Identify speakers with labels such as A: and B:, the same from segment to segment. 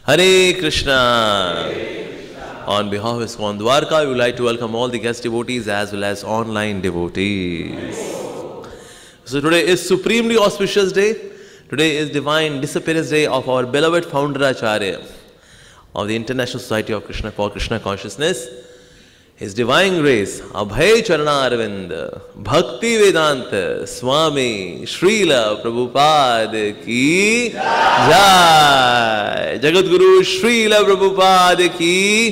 A: Hare Krishna. On behalf of ISKCON Dwarka, we would like to welcome all the guest devotees as well as online devotees. So today is supremely auspicious day. Today is divine disappearance day of our beloved founder Acharya of the International Society of Krishna for Krishna Consciousness. His divine grace, Abhay Charana Arvind, Bhakti Vedanta, Swami, Srila Prabhupada ki Jai. Jagat Guru Srila Prabhupada की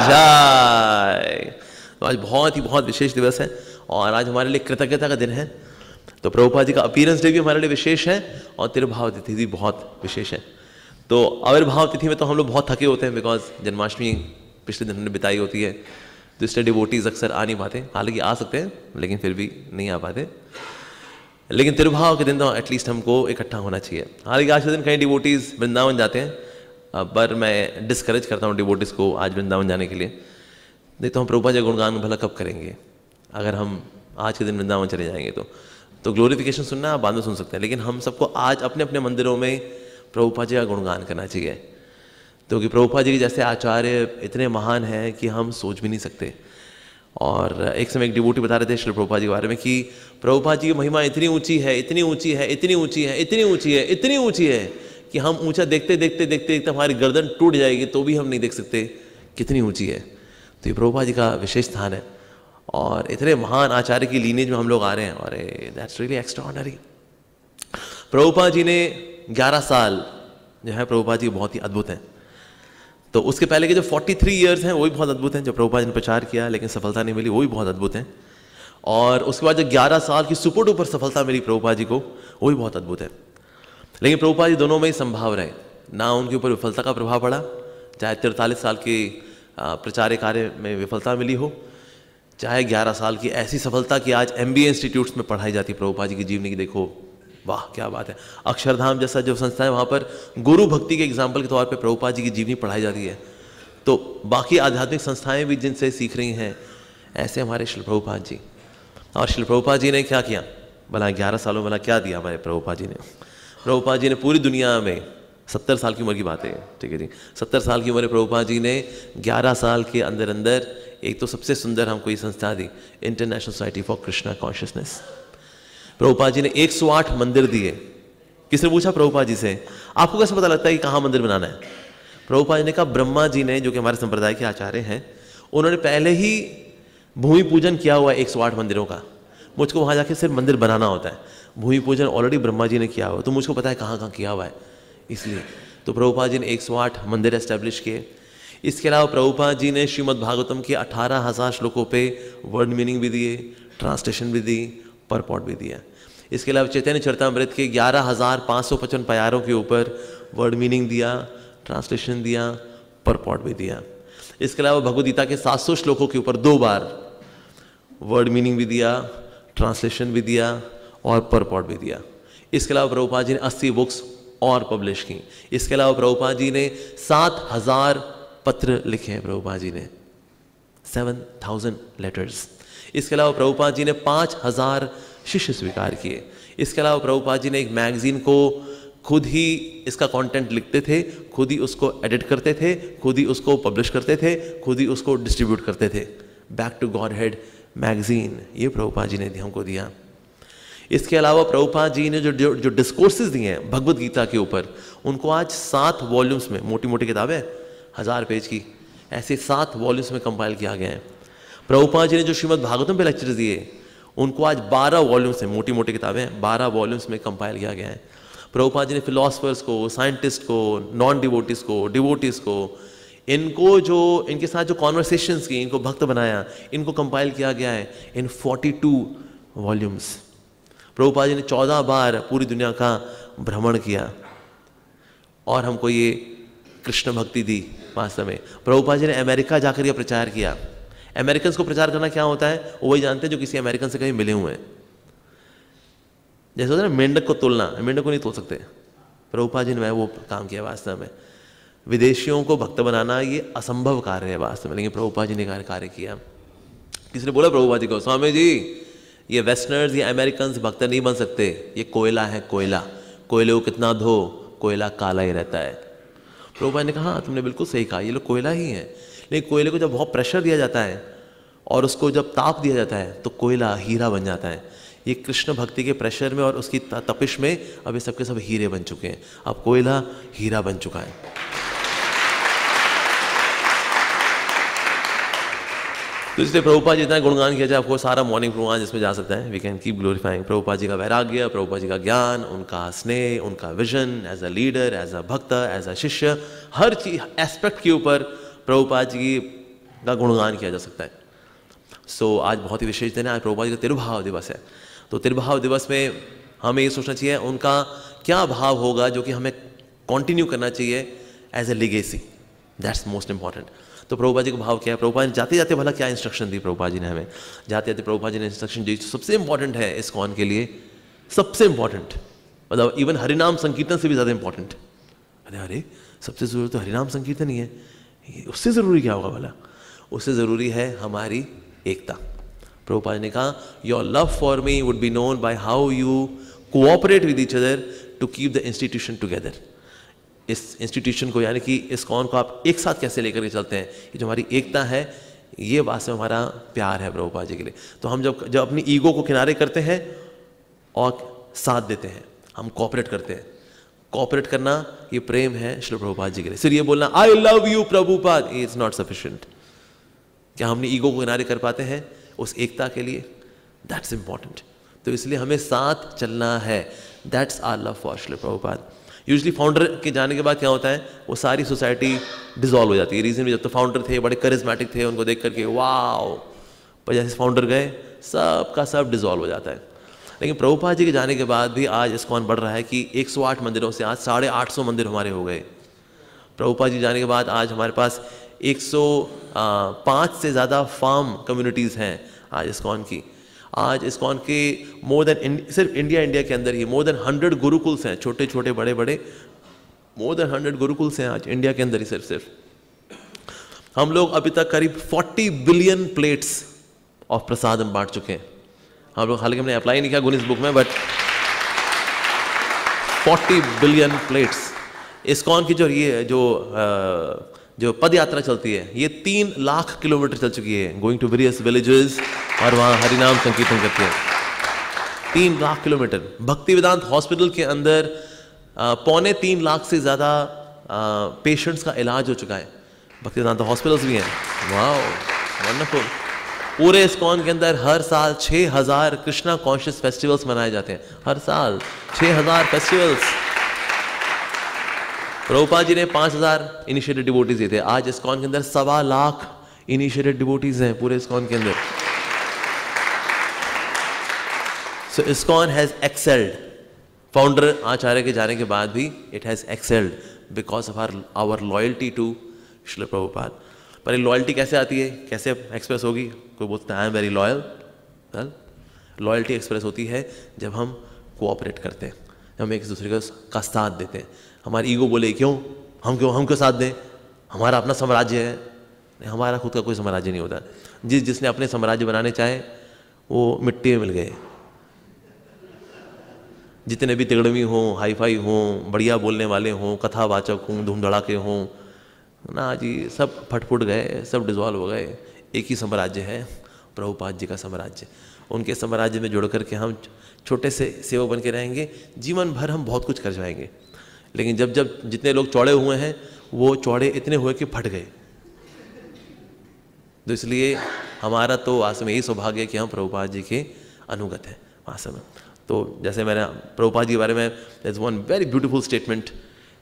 A: जय। तो आज बहुत विशेष दिवस है और आज हमारे लिए कृतज्ञता का दिन है। तो प्रभुपाद जी का अपीयरेंस डे भी हमारे लिए विशेष है और तिरुभाव तिथि भी बहुत विशेष है। तो आविर्भाव तिथि में तो हम लोग बहुत थके होते हैं बिकॉज जन्माष्टमी पिछले दिन हमने बिताई होती है, तो इसलिए डिवोटीज अक्सर आ नहीं पाते। हालांकि आ सकते हैं लेकिन फिर भी नहीं आ पाते। लेकिन तिरुभाव के दिन तो एटलीस्ट हमको इकट्ठा होना चाहिए। हालांकि आज के दिन कई डिवोटीज वृंदावन जाते हैं, पर मैं डिस्करेज करता हूँ डिवोटीज को आज वृंदावन जाने के लिए। नहीं तो हम प्रभुपाद जी गुणगान भला कब करेंगे अगर हम आज के दिन वृंदावन चले जाएंगे। तो ग्लोरिफिकेशन सुनना आप बाद में सुन सकते हैं, लेकिन हम सबको आज अपने अपने मंदिरों में प्रभुपाद जी का गुणगान करना चाहिए। क्योंकि प्रभुपाद जी के जैसे आचार्य इतने महान हैं कि हम सोच भी नहीं सकते। और एक समय एक डिवोटी बता रहे थे श्री प्रभुपाद जी के बारे में कि प्रभुपाद जी की महिमा इतनी ऊंची है, इतनी ऊंची है, इतनी ऊंची है, इतनी ऊंची है, इतनी ऊंची है कि हम ऊंचा देखते देखते देखते देखते हमारी गर्दन टूट जाएगी तो भी हम नहीं देख सकते कितनी ऊंची है। तो ये प्रभुपाद जी का विशेष स्थान है और इतने महान आचार्य की लीनेज में हम लोग आ रहे हैं और that's really extraordinary. Prabhupada ji ने 11 साल जो है प्रभुपाद जी बहुत ही अद्भुत हैं। तो उसके पहले के जो 43 ईयर्स हैं वो भी बहुत अद्भुत हैं, जो प्रभुपाद जी ने प्रचार किया लेकिन सफलता नहीं मिली, वो भी बहुत अद्भुत हैं। और उसके बाद जो 11 साल की सुपर डुपर सफलता मिली प्रभुपाद जी को, वो भी बहुत अद्भुत है। लेकिन प्रभुपाद जी दोनों में ही संभाव रहे, ना उनके ऊपर विफलता का प्रभाव पड़ा, चाहे 43 साल के प्रचार कार्य में विफलता मिली हो, चाहे 11 साल की ऐसी सफलता कि आज MBA इंस्टीट्यूट्स में पढ़ाई जाती है प्रभुपाद जी की जीवनी की। देखो वाह क्या बात है, अक्षरधाम जैसा जो संस्था है वहाँ पर गुरु भक्ति के एग्जाम्पल के तौर पे प्रभुपाद जी की जीवनी पढ़ाई जाती है। तो बाकी आध्यात्मिक संस्थाएं भी जिनसे सीख रही हैं ऐसे हमारे श्री प्रभुपाद जी। और श्री प्रभुपाद जी ने क्या किया भला 11 सालों में, भला क्या दिया हमारे प्रभुपाद जी ने। प्रभुपाद जी ने पूरी दुनिया में 70 साल की उम्र की बात है, ठीक है जी, 70 साल की उम्र प्रभुपाद जी ने 11 साल के अंदर अंदर एक तो सबसे सुंदर हमको ये संस्था दी, international society for Krishna consciousness. Prabhupada ji ने 108 मंदिर दिए। किसने पूछा प्रभुपाद जी से आपको कैसे पता लगता है कि कहाँ मंदिर बनाना है? प्रभुपाद जी ने कहा ब्रह्मा जी ने, जो कि हमारे संप्रदाय के आचार्य हैं, उन्होंने पहले ही भूमि पूजन किया हुआ है 108 मंदिरों का। मुझको वहाँ जाके सिर्फ मंदिर बनाना होता है, भूमि पूजन ऑलरेडी ब्रह्मा जी ने किया हुआ, तो मुझको पता है कहाँ कहाँ किया हुआ है। इसलिए तो प्रभुपाद जी ने 108 मंदिर एस्टेब्लिश किए। इसके अलावा प्रभुपाद जी ने श्रीमद् भागवतम के 18,000 श्लोकों पे वर्ड मीनिंग भी दिए, ट्रांसलेशन भी दी, परपॉट भी दिया। इसके अलावा चैतन्य चरितामृत के 11,555 प्यारों के ऊपर वर्ड मीनिंग दिया, ट्रांसलेशन दिया, परपॉट भी दिया। इसके अलावा भगवद गीता के 700 श्लोकों के ऊपर 2 बार वर्ड मीनिंग भी दिया, ट्रांसलेशन भी दिया और परपॉट भी दिया। इसके अलावा प्रभुपाद जी ने 80 बुक्स और पब्लिश की। इसके अलावा प्रभुपाद जी ने 7,000 पत्र लिखे हैं प्रभुपाद जी ने, 7,000 लेटर्स। इसके अलावा प्रभुपाद जी ने 5,000 शिष्य स्वीकार किए। इसके अलावा प्रभुपाद जी ने एक मैगजीन को खुद ही इसका कंटेंट लिखते थे, खुद ही उसको एडिट करते थे, खुद ही उसको पब्लिश करते थे, खुद ही उसको डिस्ट्रीब्यूट करते थे। Back to Godhead magazine ये प्रभुपाद जी ने हमको दिया। इसके अलावा प्रभुपाद जी ने जो डिस्कोर्सेज दिए हैं भगवद गीता के ऊपर, उनको आज 7 वॉल्यूम्स में, मोटी मोटी किताबें 1000 पेज की, ऐसे 7 वॉल्यूम्स में कंपाइल किया गया है। प्रभुपाद जी ने जो श्रीमद् भागवतम पे लेक्चर्स दिए उनको आज 12 वॉल्यूम्स में, मोटी मोटी किताबें 12 वॉल्यूम्स में कंपाइल किया गया है। प्रभुपाद जी ने फिलोसफर्स को, साइंटिस्ट को, नॉन डिवोटीज को, डिवोटीज को, इनको जो इनके साथ जो कॉन्वर्सेशंस की, इनको भक्त बनाया, इनको कंपाइल किया गया है इन 42 वॉल्यूम्स। प्रभुपाद जी ने 14 बार पूरी दुनिया का भ्रमण किया और हमको ये कृष्ण भक्ति दी। वास्तव में प्रभुपाद जी ने अमेरिका जाकर यह प्रचार किया। अमेरिकन को प्रचार करना क्या होता है वो वही जानते हैं जो किसी अमेरिकन से कहीं मिले हुए हैं। जैसे होता है ना मेंढक को तोलना, मेंढक को नहीं तोल सकते, प्रभुपाद जी ने वो काम किया। वास्तव में विदेशियों को भक्त बनाना ये असंभव कार्य है वास्तव में, लेकिन प्रभुपाद जी ने कार्य किया। किसी ने बोला प्रभुपाद जी को, स्वामी जी ये वेस्टर्नर्स या अमेरिकन भक्त नहीं बन सकते, ये कोयला है, कोयला, कोयले को कितना धो कोयला काला ही रहता है। प्रभुपाद ने कहा हाँ तुमने बिल्कुल सही कहा, ये लोग कोयला ही है, लेकिन कोयले को जब बहुत प्रेशर दिया जाता है और उसको जब ताप दिया जाता है तो कोयला हीरा बन जाता है। ये कृष्ण भक्ति के प्रेशर में और उसकी तपिश में अब ये सबके सब हीरे बन चुके हैं। अब कोयला हीरा बन चुका है। तो इसलिए प्रभुपाद जी इतना गुणगान किया जाए, आपको सारा मॉर्निंग प्रोग्राम जिसमें जा सकता है, we can keep glorifying Prabhupada ji का वैराग्य, प्रभुपाद जी का ज्ञान, उनका स्नेह, उनका vision as a leader, as a bhakta, as अ शिष्य, हर चीज एस्पेक्ट के ऊपर प्रभुपाद जी का गुणगान किया जा सकता है। सो आज बहुत ही विशेष दिन है, आज प्रभुपाद जी का तिरुभाव दिवस है। तो तिरुभाव दिवस में हमें ये सोचना चाहिए उनका क्या भाव होगा जो कि हमें कंटिन्यू करना चाहिए as a legacy, that's most important. तो प्रभुपाद जी का भाव क्या है, प्रभुपाद जाते जाते भला क्या इंस्ट्रक्शन दी प्रभुपाद जी ने हमें, जाते जाते प्रभुपाद जी ने इंस्ट्रक्शन दी सबसे इंपॉर्टेंट है इस्कॉन के लिए, सबसे इंपॉर्टेंट, मतलब इवन हरिनाम संकीर्तन से भी ज़्यादा इंपॉर्टेंट। अरे सबसे ज़रूरी तो हरिनाम संकीर्तन ही है, उससे ज़रूरी क्या होगा भला? उससे ज़रूरी है हमारी एकता। प्रभुपाद ने कहा your love for me would be known by how you cooperate with each other to keep the institution together. इस इंस्टीट्यूशन को यानी कि इस्कॉन को आप एक साथ कैसे लेकर के चलते हैं, ये जो हमारी एकता है, ये वास्तव में हमारा प्यार है प्रभुपाद जी के लिए। तो हम जब अपनी ईगो को किनारे करते हैं और साथ देते हैं, हम कोऑपरेट करते हैं। कोऑपरेट करना ये प्रेम है श्री प्रभुपाद जी के लिए। सिर्फ ये बोलना I love you Prabhupada is not sufficient. क्या हमने ईगो को किनारे कर पाते हैं उस एकता के लिए? That's important. तो इसलिए हमें साथ चलना है, that's our love for Shri Prabhupada. Usually founder के जाने के बाद क्या होता है, वो सारी सोसाइटी डिसॉल्व हो जाती है। रीजन भी जब तो फाउंडर थे, बड़े करिज्मेटिक थे, उनको देख करके वाओ, पर जैसे फाउंडर गए सब का सब डिसॉल्व हो जाता है। लेकिन प्रभुपाद जी के जाने के बाद भी आज इस्कॉन बढ़ रहा है कि 108 मंदिरों से आज 850 मंदिर हमारे हो गए। प्रभुपाद जी जाने के बाद आज हमारे पास 105 से ज़्यादा फार्म कम्युनिटीज़ हैं आज इस्कॉन की। आज इस्कॉन के मोर देन, सिर्फ इंडिया के अंदर ही मोर देन 100 गुरुकुल्स हैं, छोटे छोटे बड़े बड़े, मोर देन 100 गुरुकुल्स हैं आज इंडिया के अंदर ही सिर्फ। हम लोग अभी तक करीब 40 बिलियन प्लेट्स ऑफ प्रसाद हम बांट चुके हैं। हम लोग, हालांकि हमने अप्लाई नहीं किया गुनीज बुक में, बट 40 बिलियन प्लेट्स। इस्कॉन की जो पद यात्रा चलती है, ये 3 लाख किलोमीटर चल चुकी है, गोइंग टू वेरियस विलेजेस, और वहाँ हरिनाम संकीर्तन करती है। 3 लाख किलोमीटर। भक्ति वेदांत हॉस्पिटल के अंदर 3.25 लाख से ज़्यादा पेशेंट्स का इलाज हो चुका है। भक्ति वेदांत हॉस्पिटल्स भी हैं। Wow, wonderful. पूरे इस्कॉन के अंदर हर साल 6000 कृष्णा कॉन्शियस फेस्टिवल्स मनाए जाते हैं। हर साल 6000 फेस्टिवल्स। प्रभुपाद जी ने 5000 इनिशिएटेड डिवोटीज दिए थे। आज इस्कॉन के अंदर 1.25 लाख इनिशिएटेड डिवोटीज हैं पूरे इस्कॉन के अंदर। So ISKCON has excelled. Founder आचार्य के जाने के बाद भी it has excelled because of our loyalty to Srila Prabhupada. पर ये लॉयल्टी कैसे आती है, कैसे एक्सप्रेस होगी? कोई बोलता है I am very loyal. Loyalty express होती है जब हम कोऑपरेट करते हैं, हम एक दूसरे का साथ देते हैं। हमारी ईगो बोले हम क्यों साथ दें, हमारा अपना साम्राज्य है। नहीं, हमारा खुद का कोई साम्राज्य नहीं होता। जिसने अपने साम्राज्य बनाने चाहे वो मिट्टी में मिल गए। जितने भी तिगड़मी हों, हाईफाई हों, बढ़िया बोलने वाले हों, कथावाचक हों, धूम धड़ाके हों ना जी, सब फटफुट गए, सब डिजॉल्व हो गए। एक ही साम्राज्य है, प्रभुपाद जी का साम्राज्य। उनके साम्राज्य में जुड़ करके हम छोटे से सेवक बन के रहेंगे, जीवन भर हम बहुत कुछ कर जाएंगे। लेकिन जब जितने लोग चौड़े हुए हैं वो चौड़े इतने हुए कि फट गए। तो इसलिए हमारा तो वास्तव में यही सौभाग्य है कि हम प्रभुपाद जी के अनुगत हैं वास्तव में। तो जैसे मैंने प्रभुपाद जी के बारे में, there is one very beautiful statement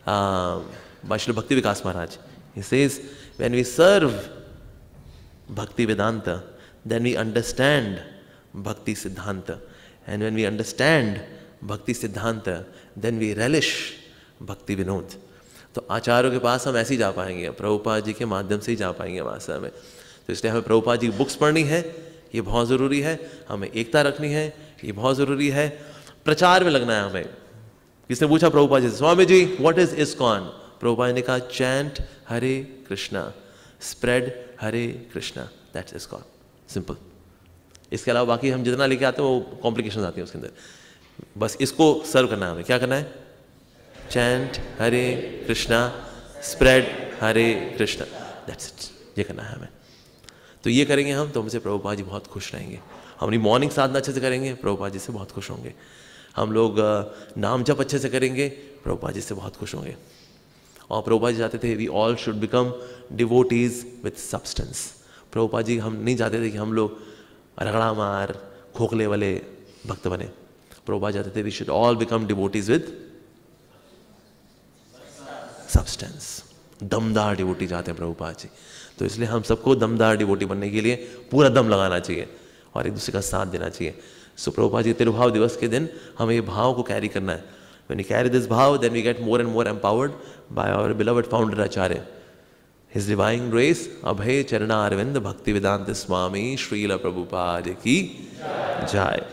A: by Shri Bhakti Vikas Maharaj. He says when we serve Bhakti Vedanta then we understand भक्ति सिद्धांत, एंड व्हेन वी अंडरस्टैंड भक्ति सिद्धांत देन वी रेलिश भक्ति विनोद। तो आचार्यों के पास हम ऐसे ही जा पाएंगे, प्रभुपाद जी के माध्यम से ही जा पाएंगे वास्तव में। तो इसलिए हमें प्रभुपाद जी की बुक्स पढ़नी है, ये बहुत ज़रूरी है। हमें एकता रखनी है, ये बहुत ज़रूरी है। प्रचार में लगना है हमें। किसने पूछा प्रभुपाद जी से, Swami ji what is ISKCON? Prabhupada ने कहा chant Hare Krishna, spread Hare Krishna, that's ISKCON. Simple. इसके अलावा बाकी हम जितना लेके आते हैं वो कॉम्प्लिकेशंस आती हैं उसके अंदर। बस इसको सर्व करना है हमें। क्या करना है? Chant Hare Krishna, spread Hare Krishna, that's it, ये करना है हमें। तो ये करेंगे हम तो हमसे प्रभुपाद जी बहुत खुश रहेंगे। हम अपनी मॉर्निंग साधना अच्छे से करेंगे, प्रभुपाद जी से बहुत खुश होंगे। हम लोग नाम जप अच्छे से करेंगे, प्रभुपाद जी से बहुत खुश होंगे। और प्रभुपाद जी चाहते थे we all should become devotees with substance. Prabhupada ji हम नहीं चाहते थे कि हम लोग रगड़ा मार खोखले वाले भक्त बने। प्रभुपाद चाहते थे we should all become devotees with substance. दमदार डिवोटी चाहते हैं प्रभुपाद जी। तो इसलिए हम सबको दमदार डिवोटी बनने के लिए पूरा दम लगाना चाहिए और एक दूसरे का साथ देना चाहिए। सो प्रभुपाद जी तिरुभाव दिवस के दिन हमें ये भाव को कैरी करना है। When we carry this bhav, then we get more and more empowered by our beloved founder Acharya. His divine grace, Abhay Charana Arvind Bhakti Vedanta Swami Srila Prabhupada ki jai.